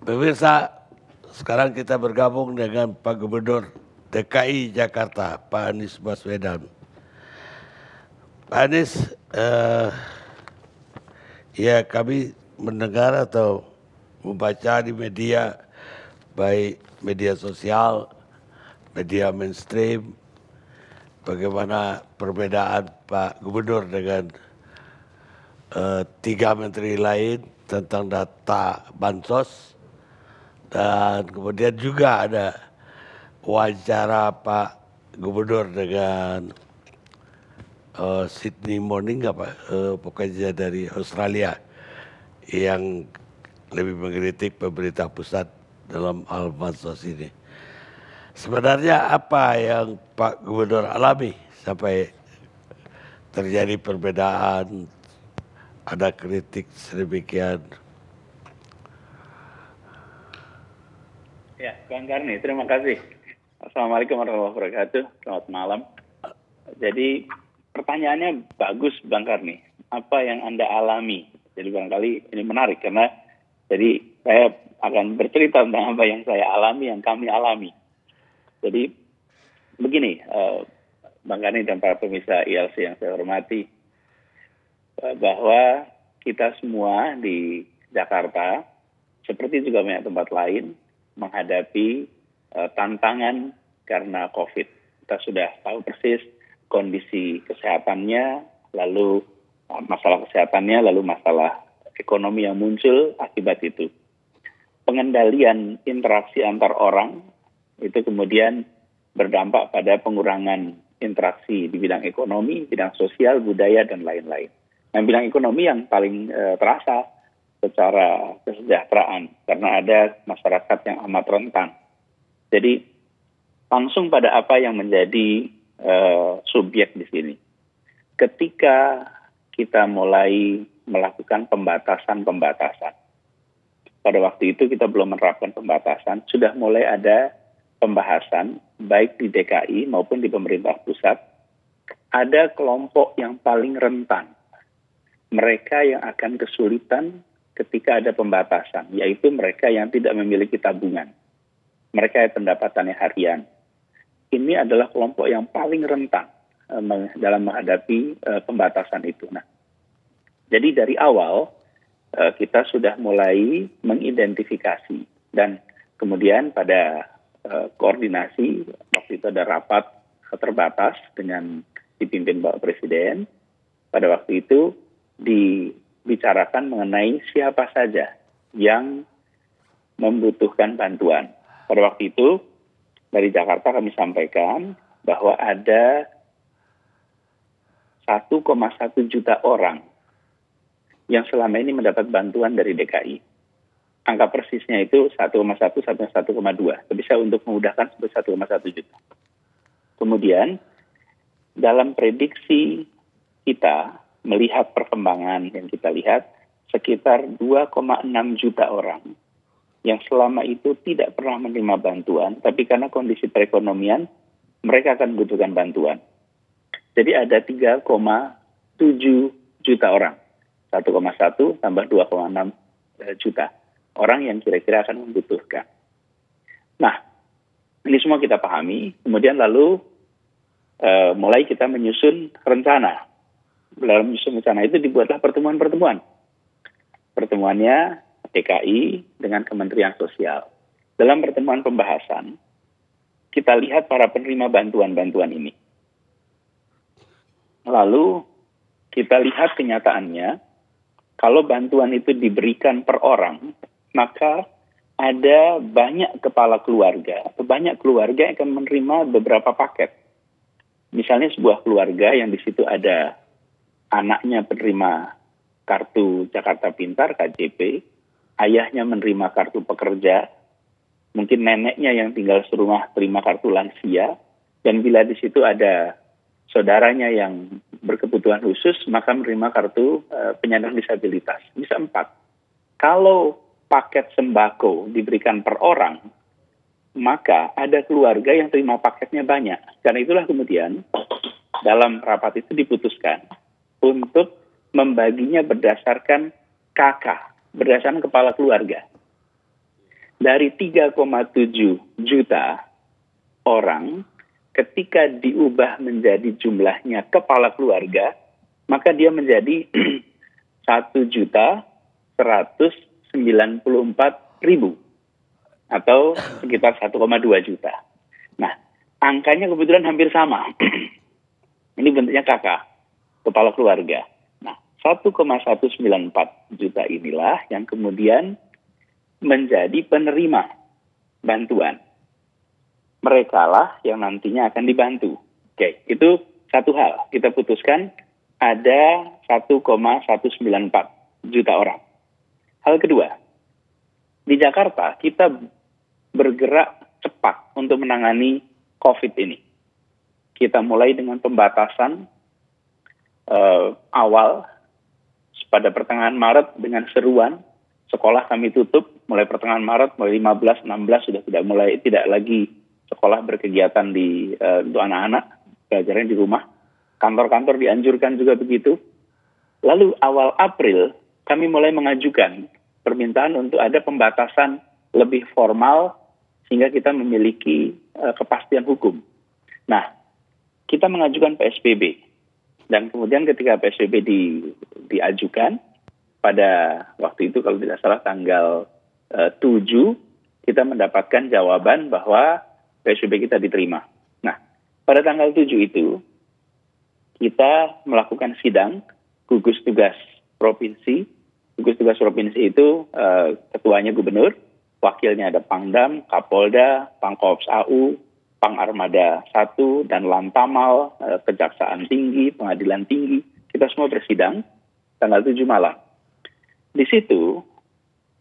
Pemirsa, sekarang kita bergabung dengan Pak Gubernur DKI Jakarta, Pak Anies Baswedan. Pak Anies, ya kami mendengar atau membaca di media, baik media sosial, media mainstream, bagaimana perbedaan Pak Gubernur dengan tiga menteri lain tentang data bansos, dan kemudian juga ada wawancara Pak Gubernur dengan Sydney Morning pokoknya dari Australia yang lebih mengkritik pemerintah pusat dalam hal bansos ini. Sebenarnya apa yang Pak Gubernur alami sampai terjadi perbedaan, ada kritik sedemikian? Ya, Bang Karni, terima kasih. Assalamualaikum warahmatullahi wabarakatuh. Selamat malam. Jadi pertanyaannya bagus, Bang Karni. Apa yang Anda alami? Jadi barangkali ini menarik karena jadi saya akan bercerita tentang apa yang saya alami, yang kami alami. Jadi begini, Bang Karni dan para pemirsa ILC yang saya hormati, bahwa kita semua di Jakarta, seperti juga banyak tempat lain, menghadapi tantangan karena COVID. Kita sudah tahu persis kondisi kesehatannya, lalu masalah kesehatannya, lalu masalah ekonomi yang muncul akibat itu. Pengendalian interaksi antar orang itu kemudian berdampak pada pengurangan interaksi di bidang ekonomi, bidang sosial, budaya, dan lain-lain. Nah, bidang ekonomi yang paling terasa secara kesejahteraan karena ada masyarakat yang amat rentan. Jadi langsung pada apa yang menjadi subjek di sini. Ketika kita mulai melakukan pembatasan, pada waktu itu kita belum menerapkan pembatasan, sudah mulai ada pembahasan baik di DKI maupun di pemerintah pusat, ada kelompok yang paling rentan. Mereka yang akan kesulitan ketika ada pembatasan, yaitu mereka yang tidak memiliki tabungan. Mereka yang pendapatannya harian. Ini adalah kelompok yang paling rentan dalam menghadapi pembatasan itu. Nah, jadi dari awal kita sudah mulai mengidentifikasi dan kemudian pada koordinasi, waktu itu ada rapat terbatas dengan dipimpin Bapak Presiden. Pada waktu itu dibicarakan mengenai siapa saja yang membutuhkan bantuan. Pada waktu itu dari Jakarta kami sampaikan bahwa ada 1,1 juta orang yang selama ini mendapat bantuan dari DKI. Angka persisnya itu 1,1 sampai 1,2. Tapi saya untuk memudahkan sebut 1,1 juta. Kemudian dalam prediksi kita melihat perkembangan yang kita lihat, sekitar 2,6 juta orang yang selama itu tidak pernah menerima bantuan, tapi karena kondisi perekonomian, mereka akan membutuhkan bantuan. Jadi ada 3,7 juta orang. 1,1 tambah 2,6 juta orang yang kira-kira akan membutuhkan. Nah, ini semua kita pahami, kemudian lalu mulai kita menyusun rencana. Dalam menyusun rencana itu dibuatlah pertemuan-pertemuan. Pertemuannya DKI dengan Kementerian Sosial. Dalam pertemuan pembahasan, kita lihat para penerima bantuan-bantuan ini. Lalu kita lihat kenyataannya, kalau bantuan itu diberikan per orang, maka ada banyak kepala keluarga, atau banyak keluarga yang akan menerima beberapa paket. Misalnya sebuah keluarga yang di situ ada anaknya penerima kartu Jakarta Pintar, KJP, ayahnya menerima kartu pekerja, mungkin neneknya yang tinggal serumah terima kartu lansia, dan bila di situ ada saudaranya yang berkebutuhan khusus, maka menerima kartu penyandang disabilitas. Bisa 4. Kalau paket sembako diberikan per orang, maka ada keluarga yang terima paketnya banyak. Karena itulah kemudian dalam rapat itu diputuskan untuk membaginya berdasarkan KK, berdasarkan kepala keluarga. dari 3,7 juta orang, ketika diubah menjadi jumlahnya kepala keluarga, maka dia menjadi 1.194.000 atau sekitar 1,2 juta. Nah, angkanya kebetulan hampir sama. Ini bentuknya kakak, kepala keluarga. Nah, 1,194 juta inilah yang kemudian menjadi penerima bantuan. Mereka lah yang nantinya akan dibantu. Oke, itu satu hal. Kita putuskan ada 1,194 juta orang. Hal kedua, di Jakarta kita bergerak cepat untuk menangani COVID ini. Kita mulai dengan pembatasan awal pada pertengahan Maret dengan seruan sekolah kami tutup mulai pertengahan Maret, mulai 15, 16 sudah tidak lagi sekolah berkegiatan untuk anak-anak, belajarnya di rumah. Kantor-kantor dianjurkan juga begitu. Lalu awal April kami mulai mengajukan permintaan untuk ada pembatasan lebih formal sehingga kita memiliki kepastian hukum. Nah, kita mengajukan PSBB dan kemudian ketika PSBB diajukan pada waktu itu kalau tidak salah tanggal 7 kita mendapatkan jawaban bahwa PSBB kita diterima. Nah, pada tanggal 7 itu kita melakukan sidang gugus tugas provinsi. Gugus tugas provinsi itu ketuanya gubernur, wakilnya ada Pangdam, Kapolda, Pangkorps AU, Pangarmada 1, dan Lantamal, Kejaksaan Tinggi, Pengadilan Tinggi. Kita semua bersidang tanggal 7 malam. Di situ,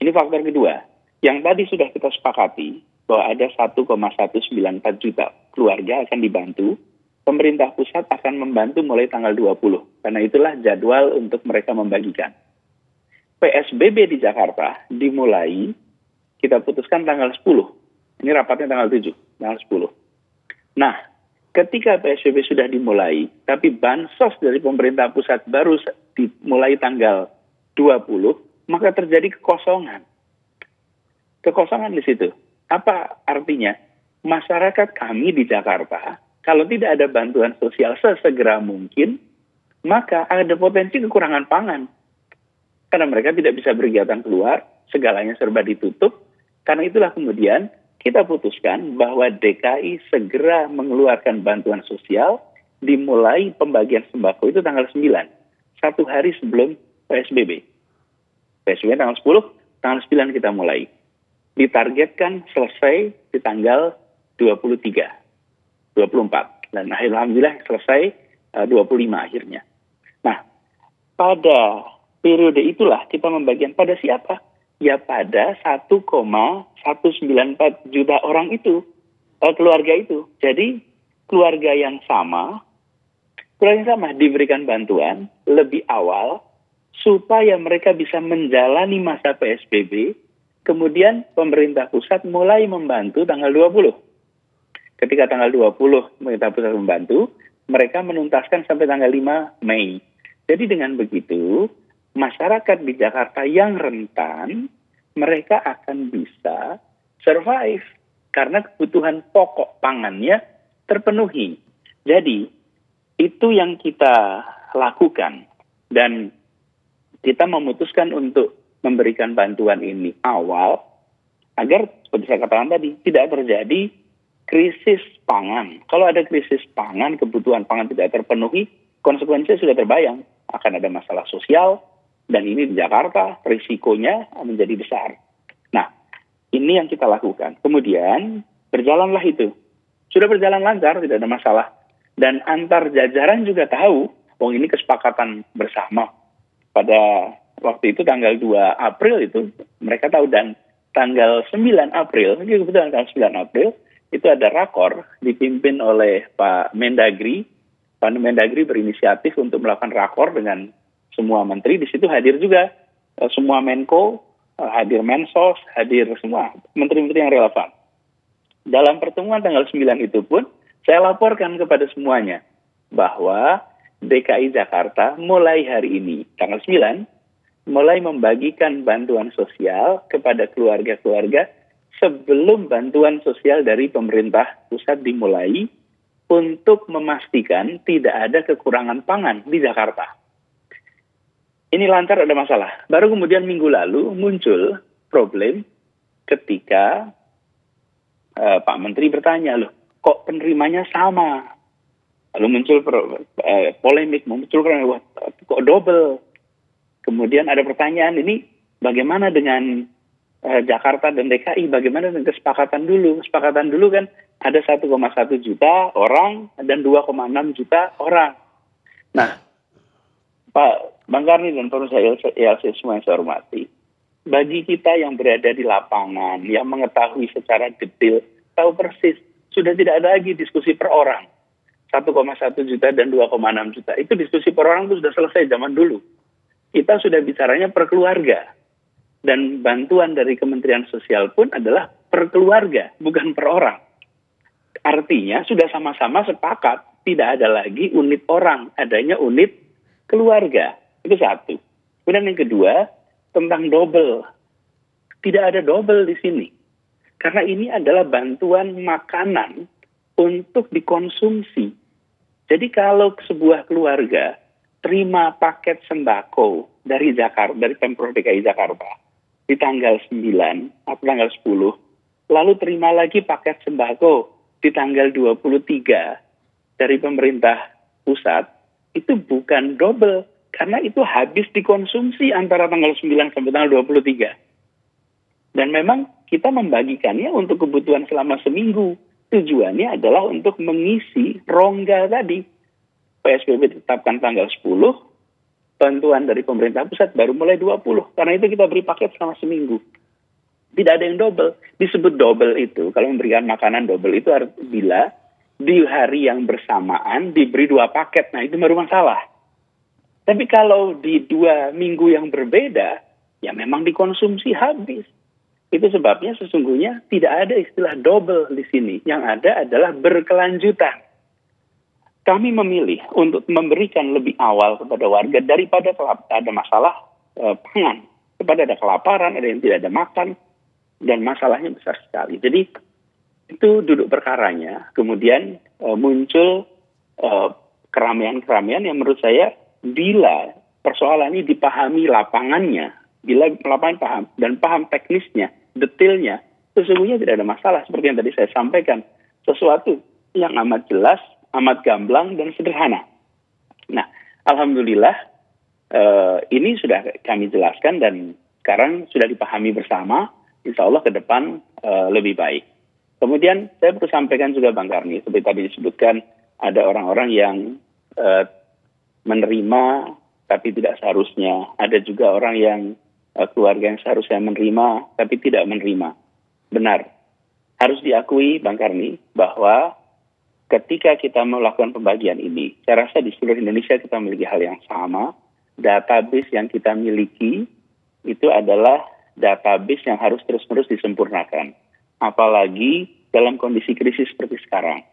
ini faktor kedua, yang tadi sudah kita sepakati bahwa ada 1,194 juta keluarga akan dibantu, pemerintah pusat akan membantu mulai tanggal 20, karena itulah jadwal untuk mereka membagikan. PSBB di Jakarta dimulai, kita putuskan tanggal 10, ini rapatnya tanggal 7, tanggal 10. Nah, ketika PSBB sudah dimulai, tapi bansos dari pemerintah pusat baru dimulai tanggal 20, maka terjadi kekosongan. Kekosongan di situ. Apa artinya? Masyarakat kami di Jakarta, kalau tidak ada bantuan sosial sesegera mungkin, maka ada potensi kekurangan pangan. Karena mereka tidak bisa berkegiatan keluar, segalanya serba ditutup. Karena itulah kemudian kita putuskan bahwa DKI segera mengeluarkan bantuan sosial, dimulai pembagian sembako itu tanggal 9, satu hari sebelum PSBB. PSBB tanggal 10, tanggal 9 kita mulai. Ditargetkan selesai di tanggal 23, 24. Dan alhamdulillah selesai 25 akhirnya. Nah, pada periode itulah kita membagikan pada siapa? Ya pada 1,194 juta orang itu, keluarga itu. Jadi keluarga yang sama diberikan bantuan lebih awal supaya mereka bisa menjalani masa PSBB, kemudian pemerintah pusat mulai membantu tanggal 20. Ketika tanggal 20 pemerintah pusat membantu, mereka menuntaskan sampai tanggal 5 Mei. Jadi dengan begitu, masyarakat di Jakarta yang rentan, mereka akan bisa survive karena kebutuhan pokok pangannya terpenuhi. Jadi, itu yang kita lakukan dan kita memutuskan untuk memberikan bantuan ini awal agar seperti saya katakan tadi tidak terjadi krisis pangan. Kalau ada krisis pangan, kebutuhan pangan tidak terpenuhi, konsekuensinya sudah terbayang. Akan ada masalah sosial dan ini di Jakarta risikonya menjadi besar. Nah, ini yang kita lakukan. Kemudian berjalanlah itu. Sudah berjalan lancar, tidak ada masalah. Dan antar jajaran juga tahu, ini kesepakatan bersama. Pada waktu itu tanggal 2 April itu mereka tahu dan tanggal 9 April, ini kebetulan tanggal 9 April, itu ada rakor dipimpin oleh Pak Mendagri. Pak Mendagri berinisiatif untuk melakukan rakor dengan semua menteri. Di situ hadir juga semua Menko, hadir Mensos, hadir semua menteri-menteri yang relevan. Dalam pertemuan tanggal 9 itu pun saya laporkan kepada semuanya bahwa DKI Jakarta mulai hari ini, tanggal 9, mulai membagikan bantuan sosial kepada keluarga-keluarga sebelum bantuan sosial dari pemerintah pusat dimulai untuk memastikan tidak ada kekurangan pangan di Jakarta. Ini lancar ada masalah. Baru kemudian minggu lalu muncul problem ketika Pak Menteri bertanya, loh kok penerimanya sama? Lalu muncul polemik, kok double? Kemudian ada pertanyaan, ini bagaimana dengan Jakarta dan DKI, bagaimana dengan kesepakatan dulu? Kesepakatan dulu kan ada 1,1 juta orang dan 2,6 juta orang. Nah, Pak Bang Karni dan pemirsa ILC semua yang saya hormati, bagi kita yang berada di lapangan, yang mengetahui secara detail, tahu persis, sudah tidak ada lagi diskusi per orang. 1,1 juta dan 2,6 juta. Itu diskusi per orang itu sudah selesai zaman dulu. Kita sudah bicaranya per keluarga. Dan bantuan dari Kementerian Sosial pun adalah per keluarga, bukan per orang. Artinya sudah sama-sama sepakat, tidak ada lagi unit orang, adanya unit keluarga. Itu satu. Kemudian yang kedua, tentang double. Tidak ada double di sini. Karena ini adalah bantuan makanan untuk dikonsumsi. Jadi kalau sebuah keluarga terima paket sembako dari Jakarta, dari Pemprov DKI Jakarta di tanggal 9 atau tanggal 10, lalu terima lagi paket sembako di tanggal 23 dari pemerintah pusat, itu bukan double karena itu habis dikonsumsi antara tanggal 9 sampai tanggal 23. Dan memang kita membagikannya untuk kebutuhan selama seminggu. Tujuannya adalah untuk mengisi rongga tadi. PSBB ditetapkan tanggal 10, bantuan dari pemerintah pusat baru mulai 20. Karena itu kita beri paket selama seminggu. Tidak ada yang double. Disebut double itu, kalau memberikan makanan double itu bila di hari yang bersamaan diberi 2 paket. Nah itu baru masalah. Tapi kalau di 2 minggu yang berbeda, ya memang dikonsumsi habis. Itu sebabnya sesungguhnya tidak ada istilah double di sini. Yang ada adalah berkelanjutan. Kami memilih untuk memberikan lebih awal kepada warga daripada ada masalah pangan. Kepada ada kelaparan, ada yang tidak ada makan, dan masalahnya besar sekali. Jadi itu duduk perkaranya. Kemudian muncul keramaian-keramaian yang menurut saya bila persoalan ini dipahami lapangannya, bila lapangan paham dan paham teknisnya, detailnya, sesungguhnya tidak ada masalah. Seperti yang tadi saya sampaikan, sesuatu yang amat jelas, amat gamblang dan sederhana. Nah, alhamdulillah ini sudah kami jelaskan dan sekarang sudah dipahami bersama. Insya Allah ke depan lebih baik. Kemudian saya perlu sampaikan juga Bang Karni, seperti tadi disebutkan ada orang-orang yang menerima tapi tidak seharusnya. Ada juga orang yang keluarga yang seharusnya menerima tapi tidak menerima. Benar. Harus diakui Bang Karni bahwa ketika kita melakukan pembagian ini, saya rasa di seluruh Indonesia kita memiliki hal yang sama. Database yang kita miliki itu adalah database yang harus terus-menerus disempurnakan. Apalagi dalam kondisi krisis seperti sekarang.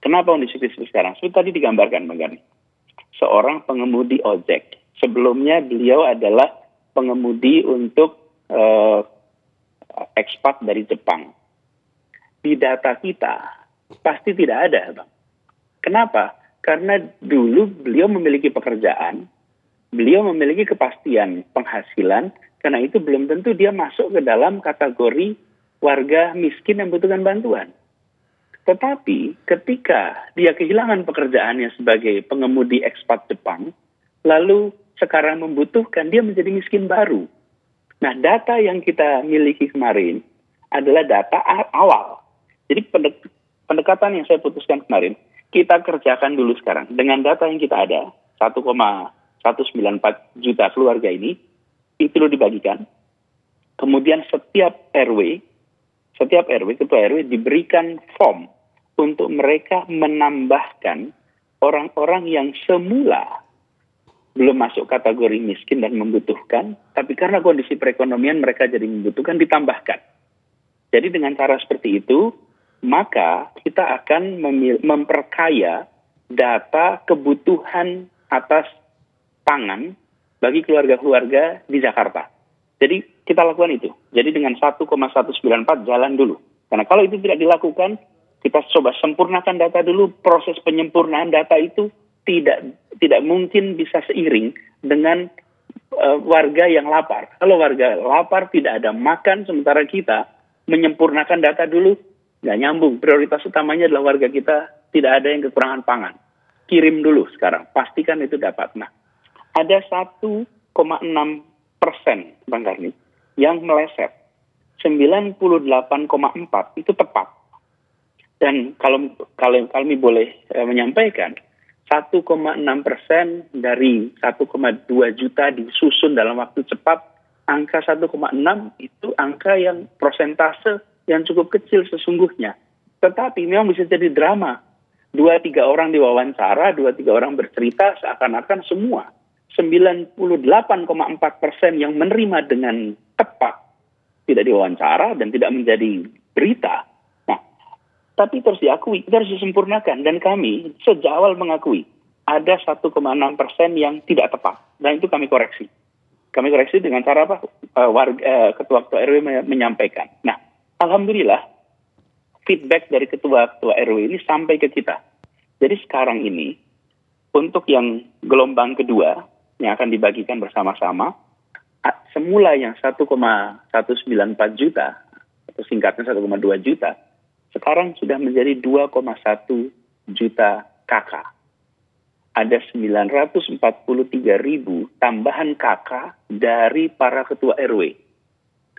Kenapa kondisi krisis sekarang? Seperti tadi digambarkan Bang Karni. Seorang pengemudi ojek. Sebelumnya beliau adalah pengemudi untuk ekspat dari Jepang. Di data kita pasti tidak ada, Bang. Kenapa? Karena dulu beliau memiliki pekerjaan, beliau memiliki kepastian penghasilan, karena itu belum tentu dia masuk ke dalam kategori warga miskin yang membutuhkan bantuan. Tetapi ketika dia kehilangan pekerjaannya sebagai pengemudi ekspat Jepang, lalu sekarang membutuhkan, dia menjadi miskin baru. Nah, data yang kita miliki kemarin adalah data awal. Jadi pendekatan yang saya putuskan kemarin, kita kerjakan dulu sekarang. Dengan data yang kita ada, 1,194 juta keluarga ini, itu dulu dibagikan. Kemudian setiap RW, ketua RW diberikan form untuk mereka menambahkan orang-orang yang semula belum masuk kategori miskin dan membutuhkan, tapi karena kondisi perekonomian mereka jadi membutuhkan, ditambahkan. Jadi dengan cara seperti itu, maka kita akan memperkaya data kebutuhan atas pangan bagi keluarga-keluarga di Jakarta. Jadi kita lakukan itu. Jadi dengan 1,194 jalan dulu. Karena kalau itu tidak dilakukan, kita coba sempurnakan data dulu. Proses penyempurnaan data itu tidak mungkin bisa seiring dengan warga yang lapar. Kalau warga lapar tidak ada makan, sementara kita menyempurnakan data dulu, nggak nyambung. Prioritas utamanya adalah warga kita tidak ada yang kekurangan pangan. Kirim dulu sekarang, pastikan itu dapat. Nah, ada 1,6% Bang Karni yang meleset. 98,4 itu tepat. Dan kalau kami boleh menyampaikan, 1,6% dari 1,2 juta disusun dalam waktu cepat. Angka 1,6 itu angka yang persentase yang cukup kecil sesungguhnya. Tetapi memang bisa jadi drama. 2-3 orang diwawancara, 2-3 orang bercerita seakan-akan semua 98,4% yang menerima dengan tepat tidak diwawancara dan tidak menjadi berita. Nah, tapi terus diakui, kita harus disempurnakan. Dan kami sejak awal mengakui ada 1,6% yang tidak tepat. Dan itu kami koreksi. Kami koreksi dengan cara apa? Ketua-ketua RW menyampaikan. Nah, alhamdulillah feedback dari ketua-ketua RW ini sampai ke kita. Jadi sekarang ini untuk yang gelombang kedua yang akan dibagikan bersama-sama, semula yang 1,194 juta atau singkatnya 1,2 juta, sekarang sudah menjadi 2,1 juta KK. Ada 943 ribu tambahan KK dari para ketua RW.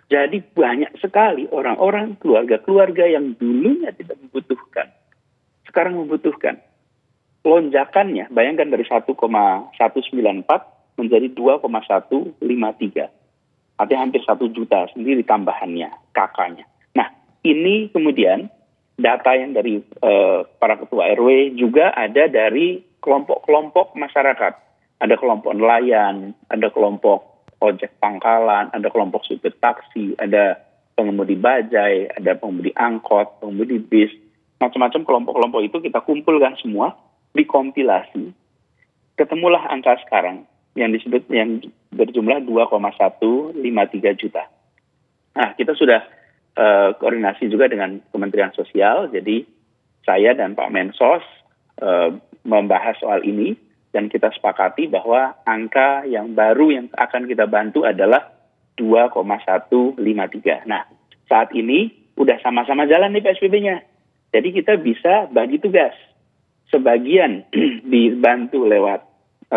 Jadi banyak sekali orang-orang, keluarga-keluarga yang dulunya tidak membutuhkan, sekarang membutuhkan. Lonjakannya, bayangkan dari 1,194 menjadi 2,153. Artinya hampir 1 juta sendiri tambahannya, KK-nya. Nah, ini kemudian data yang dari para ketua RW juga ada dari kelompok-kelompok masyarakat. Ada kelompok nelayan, ada kelompok ojek pangkalan, ada kelompok supir taksi, ada pengemudi bajai, ada pengemudi angkot, pengemudi bis. Macam-macam kelompok-kelompok itu kita kumpulkan semua, dikompilasi. Ketemulah angka sekarang yang disebut yang berjumlah 2,153 juta. Nah, kita sudah koordinasi juga dengan Kementerian Sosial, jadi saya dan Pak Mensos membahas soal ini dan kita sepakati bahwa angka yang baru yang akan kita bantu adalah 2,153. Nah, saat ini udah sama-sama jalan nih PSBB-nya. Jadi kita bisa bagi tugas. Sebagian dibantu lewat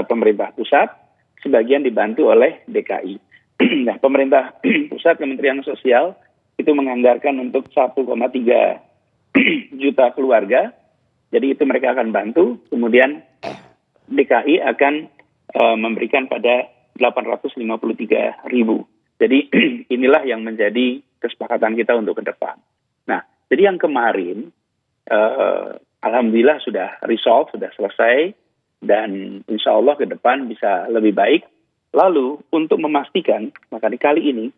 pemerintah pusat, sebagian dibantu oleh DKI. Nah, pemerintah pusat, Kementerian Sosial itu menganggarkan untuk 1,3 juta keluarga. Jadi itu mereka akan bantu. Kemudian DKI akan memberikan pada 853 ribu. Jadi inilah yang menjadi kesepakatan kita untuk ke depan. Nah, jadi yang kemarin alhamdulillah sudah resolve, sudah selesai. Dan insya Allah ke depan bisa lebih baik. Lalu untuk memastikan, maka kali ini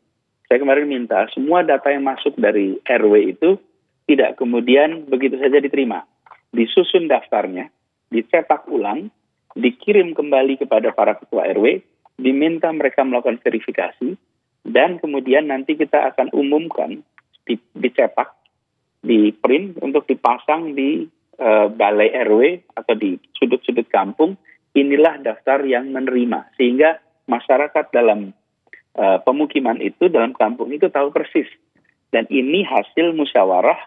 saya kemarin minta semua data yang masuk dari RW itu tidak kemudian begitu saja diterima. Disusun daftarnya, dicetak ulang, dikirim kembali kepada para ketua RW, diminta mereka melakukan verifikasi, dan kemudian nanti kita akan umumkan, dicetak, di print untuk dipasang di balai RW atau di sudut-sudut kampung. Inilah daftar yang menerima, sehingga masyarakat dalam pemukiman itu, dalam kampung itu tahu persis. Dan ini hasil musyawarah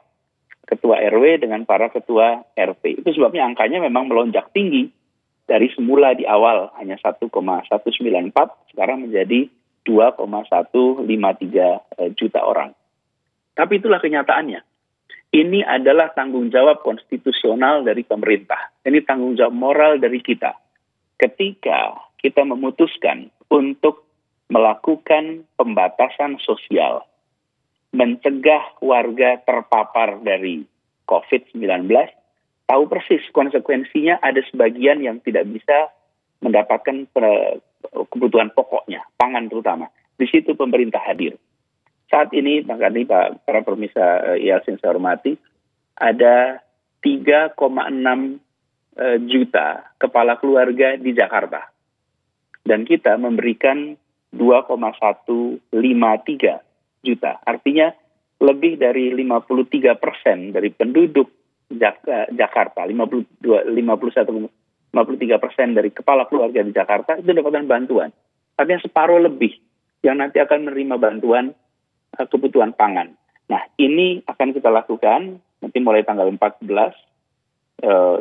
ketua RW dengan para ketua RT. Itu sebabnya angkanya memang melonjak tinggi. Dari semula di awal hanya 1,194, sekarang menjadi 2,153 juta orang. Tapi itulah kenyataannya. Ini adalah tanggung jawab konstitusional dari pemerintah. Ini tanggung jawab moral dari kita. Ketika kita memutuskan untuk melakukan pembatasan sosial, mencegah warga terpapar dari COVID-19, tahu persis konsekuensinya ada sebagian yang tidak bisa mendapatkan kebutuhan pokoknya, pangan terutama. Di situ pemerintah hadir. Saat ini, makanya para pemirsa ILC yang saya hormati, ada 3,6 juta kepala keluarga di Jakarta. Dan kita memberikan 2,153 juta. Artinya lebih dari 53% dari penduduk Jakarta, 53% dari kepala keluarga di Jakarta itu dapatkan bantuan. Artinya separuh lebih yang nanti akan menerima bantuan kebutuhan pangan. Nah, ini akan kita lakukan nanti mulai tanggal 14,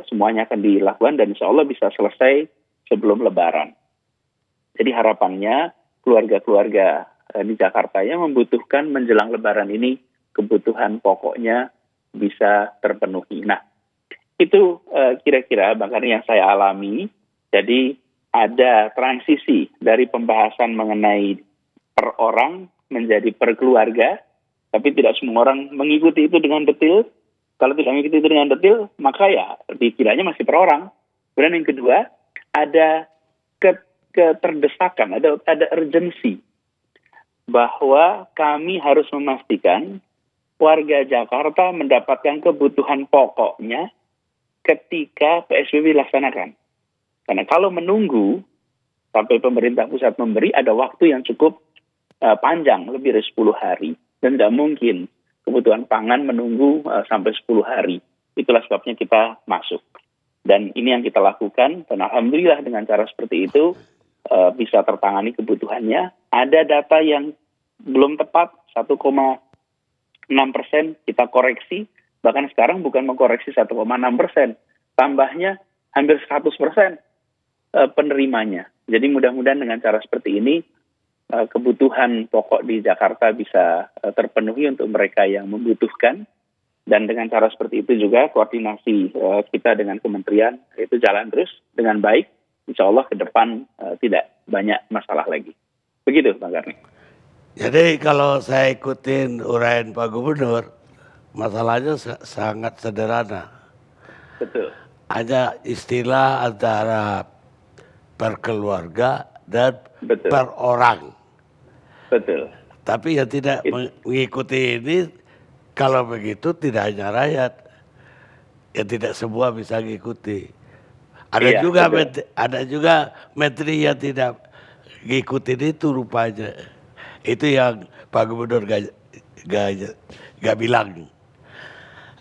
semuanya akan dilakukan dan insya Allah bisa selesai sebelum Lebaran. Jadi harapannya keluarga-keluarga di Jakarta yang membutuhkan menjelang Lebaran ini kebutuhan pokoknya bisa terpenuhi. Nah, itu kira-kira Bang Karni yang saya alami. Jadi ada transisi dari pembahasan mengenai per orang menjadi per keluarga, tapi tidak semua orang mengikuti itu dengan detail. Kalau tidak mengikuti itu dengan detail, maka ya dikiranya masih per orang. Kemudian yang kedua, ada keterdesakan, ada urgensi bahwa kami harus memastikan warga Jakarta mendapatkan kebutuhan pokoknya ketika PSBB dilaksanakan. Karena kalau menunggu sampai pemerintah pusat memberi, ada waktu yang cukup panjang, lebih dari 10 hari. Dan tidak mungkin kebutuhan pangan menunggu sampai 10 hari. Itulah sebabnya kita masuk. Dan ini yang kita lakukan, dan alhamdulillah dengan cara seperti itu bisa tertangani kebutuhannya. Ada data yang belum tepat, 1,6% kita koreksi, bahkan sekarang bukan mengkoreksi 1,6%, tambahnya hampir 100% penerimanya. Jadi mudah-mudahan dengan cara seperti ini, kebutuhan pokok di Jakarta bisa terpenuhi untuk mereka yang membutuhkan. Dan dengan cara seperti itu juga koordinasi kita dengan kementerian itu jalan terus dengan baik. Insya Allah ke depan tidak banyak masalah lagi. Begitu Bang Karni. Jadi kalau saya ikutin uraian Pak Gubernur, masalahnya sangat sederhana. Betul. Hanya istilah antara per keluarga dan Betul. per orang. Betul. Tapi yang tidak mengikuti ini, kalau begitu tidak hanya rakyat, ya tidak semua bisa mengikuti. Ada juga menteri yang tidak ngikutin itu rupanya. Itu yang Pak Gubernur gak bilang.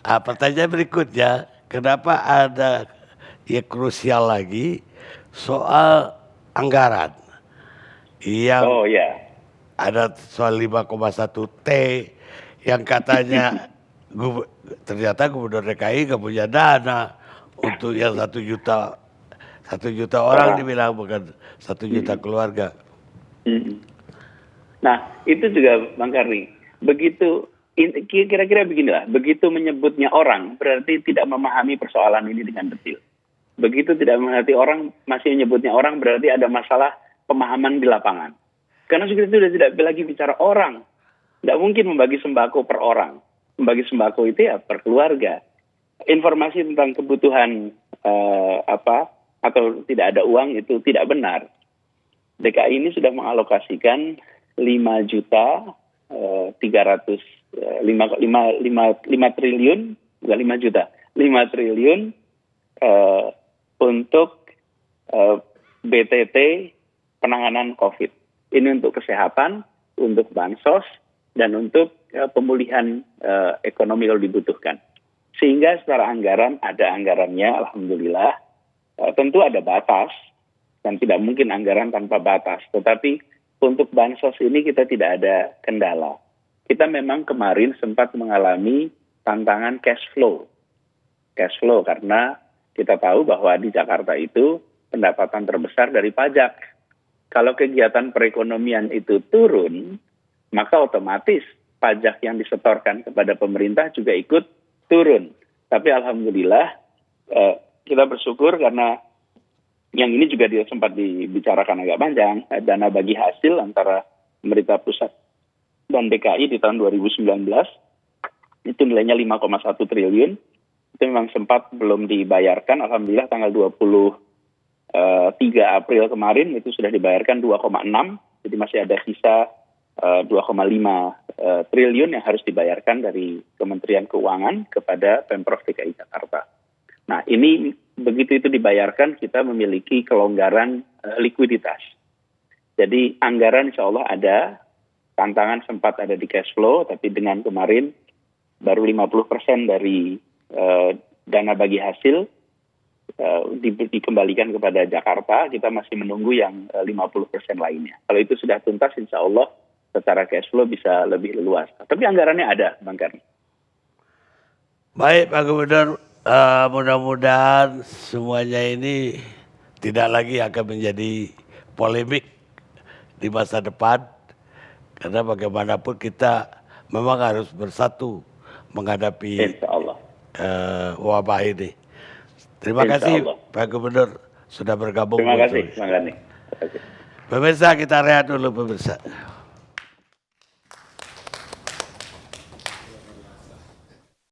Pertanyaan berikutnya, kenapa ada yang krusial lagi soal anggaran yang ada soal 5,1 T yang katanya ternyata Gubernur DKI gak punya dana untuk yang 1 juta orang dibilang, bukan 1 juta keluarga. Nah, itu juga Bang Karni, begitu kira-kira beginilah, begitu menyebutnya orang berarti tidak memahami persoalan ini dengan detail. Begitu tidak mengerti orang, masih menyebutnya orang, berarti ada masalah pemahaman di lapangan. Karena kita sudah tidak lagi bicara orang. Tidak mungkin membagi sembako per orang. Membagi sembako itu ya per keluarga. Informasi tentang kebutuhan atau tidak ada uang itu tidak benar. DKI ini sudah mengalokasikan 5 triliun, bukan 5 juta, 5 triliun untuk BTT penanganan COVID. Ini untuk kesehatan, untuk bansos, dan untuk pemulihan ekonomi kalau dibutuhkan. Sehingga secara anggaran ada anggarannya, alhamdulillah. Tentu ada batas, dan tidak mungkin anggaran tanpa batas. Tetapi untuk bansos ini kita tidak ada kendala. Kita memang kemarin sempat mengalami tantangan cash flow. Cash flow karena kita tahu bahwa di Jakarta itu pendapatan terbesar dari pajak. Kalau kegiatan perekonomian itu turun, maka otomatis pajak yang disetorkan kepada pemerintah juga ikut turun. Tapi alhamdulillah kita bersyukur karena yang ini juga sempat dibicarakan agak panjang, dana bagi hasil antara pemerintah pusat dan DKI di tahun 2019 itu nilainya 5,1 triliun. Itu memang sempat belum dibayarkan. Alhamdulillah tanggal 23 April kemarin itu sudah dibayarkan 2,6. Jadi masih ada sisa 2,5 triliun yang harus dibayarkan dari Kementerian Keuangan kepada Pemprov DKI Jakarta. Nah, ini begitu itu dibayarkan, kita memiliki kelonggaran likuiditas. Jadi anggaran insya Allah ada, tantangan sempat ada di cash flow, tapi dengan kemarin baru 50% dari dana bagi hasil dikembalikan kepada Jakarta, kita masih menunggu yang 50% lainnya. Kalau itu sudah tuntas, insya Allah secara cash flow bisa lebih luas. Tapi anggarannya ada, Bang Karni. Baik Pak Gubernur, mudah-mudahan semuanya ini tidak lagi akan menjadi polemik di masa depan. Karena bagaimanapun kita memang harus bersatu menghadapi Insya Allah. wabah ini. Terima Insya kasih Allah. Pak Gubernur sudah bergabung. Terima kasih, Bang Karni. Terima kasih. Pemirsa, kita rehat dulu pemirsa.